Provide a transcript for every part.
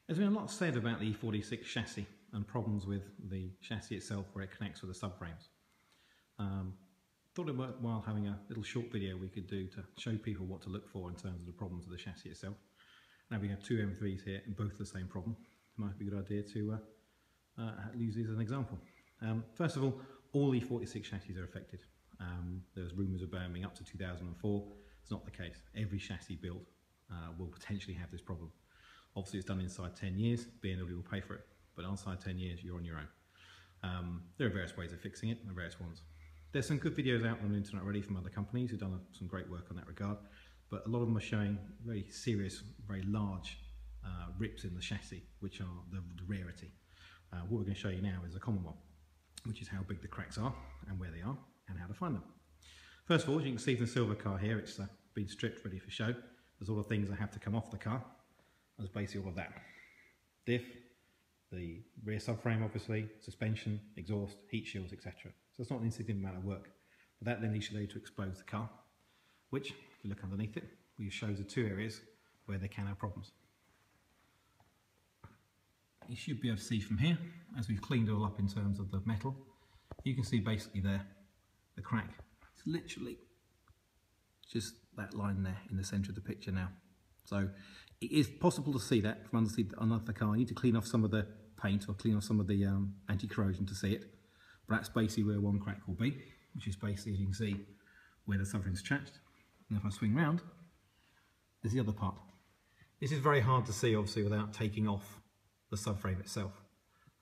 There's been a lot said about the E46 chassis and problems with the chassis itself where it connects with the subframes. Thought it worthwhile having a little short video we could do to show people what to look for in terms of the problems of the chassis itself. Now we have two M3s here and both the same problem. It might be a good idea to use these as an example. First of all E46 chassis are affected. There's rumours about being up to 2004. It's not the case. Every chassis build will potentially have this problem. Obviously it's done inside 10 years, BMW will pay for it, but outside 10 years you're on your own. There are various ways of fixing it, and various ones. There's some good videos out on the internet already from other companies who've done some great work on that regard, but a lot of them are showing very serious, very large rips in the chassis, which are the rarity. What we're going to show you now is a common one, which is how big the cracks are and where they are and how to find them. First of all, as you can see from the silver car here, it's been stripped ready for show. There's all the things that have to come off the car. There's basically all of that. Diff, the rear subframe obviously, suspension, exhaust, heat shields, etc. So it's not an insignificant amount of work. But that then needs to to expose the car, which, if you look underneath it, shows the two areas where they can have problems. You should be able to see from here, as we've cleaned it all up in terms of the metal, you can see basically there, the crack. It's literally just that line there in the centre of the picture now. So it is possible to see that from underneath the car. You need to clean off some of the paint or clean off some of the anti-corrosion to see it. But that's basically where one crack will be, which is basically, as you can see, where the subframe's attached. And if I swing round, there's the other part. This is very hard to see, obviously, without taking off the subframe itself.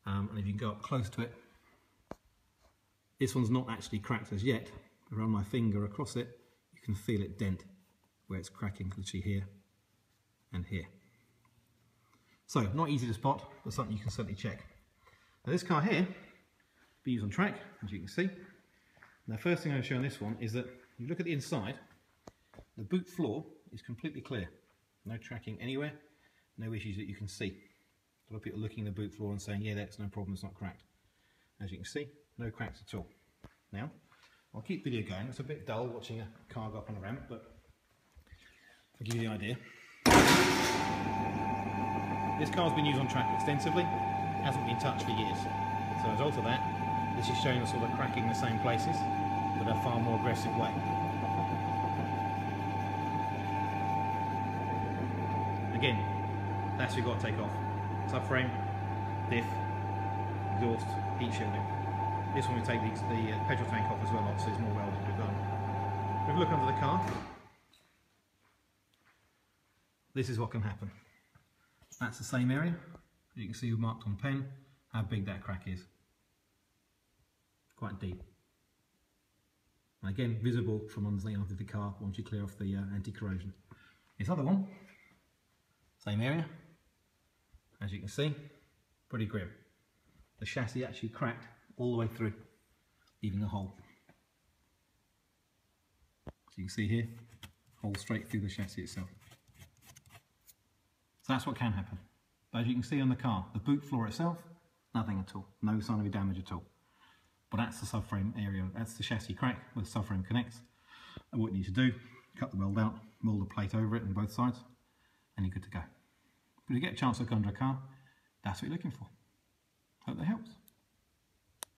And if you can go up close to it, this one's not actually cracked as yet. If I run my finger across it, you can feel it dent where it's cracking, literally here and here. So, not easy to spot, but something you can certainly check. Now this car here, be used on track, as you can see. Now first thing I'm going to show on this one is that if you look at the inside, the boot floor is completely clear. No tracking anywhere, no issues that you can see. A lot of people looking at the boot floor and saying, yeah, that's no problem, it's not cracked. As you can see, no cracks at all. Now, I'll keep video going. It's a bit dull watching a car go up on a ramp, but I'll give you the idea. This car's been used on track extensively, hasn't been touched for years. So as a result of that, this is showing us all the cracking in the same places, but a far more aggressive way. Again, that's what you've got to take off. Subframe, diff, exhaust, heat shielding. This one we take the petrol tank off as well, obviously there's more welding to be done. If we look under the car, this is what can happen. That's the same area. You can see marked on pen how big that crack is. Quite deep. And again, visible from underneath the car once you clear off the anti-corrosion. This other one, same area. As you can see, pretty grim. The chassis actually cracked all the way through, leaving a hole. So you can see here, hole straight through the chassis itself. So that's what can happen. But as you can see on the car, the boot floor itself, nothing at all. No sign of any damage at all. But that's the subframe area, that's the chassis crack where the subframe connects. And what you need to do, cut the weld out, mould a plate over it on both sides, and you're good to go. But if you get a chance to look under a car, that's what you're looking for. Hope that helps.